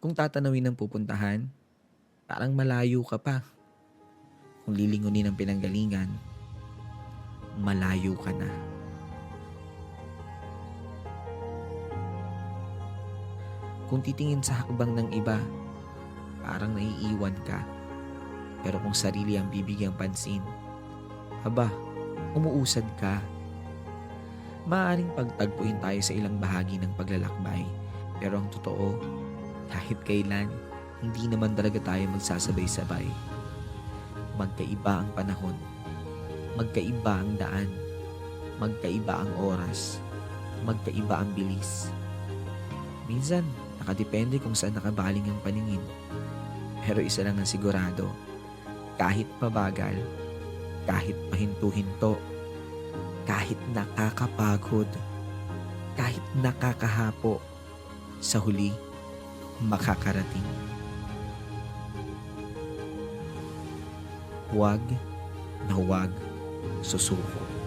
Kung tatanawin ng pupuntahan, parang malayo ka pa. Kung lilingunin ang pinanggalingan, malayo ka na. Kung titingin sa hakbang ng iba, parang naiiwan ka. Pero kung sarili ang bibigyang pansin, aba, umuusad ka. Maaaring pagtagpuin tayo sa ilang bahagi ng paglalakbay. Pero ang totoo, kahit kailan, hindi naman talaga tayo magsasabay-sabay. Magkaiba ang panahon, magkaiba ang daan, magkaiba ang oras, magkaiba ang bilis. Minsan, nakadepende kung saan nakabaling ang paningin. Pero isa lang ang sigurado, kahit mabagal, kahit pahinto-hinto, kahit nakakapagod, kahit nakakahapo, sa huli, makakarating. Huwag na huwag susuko.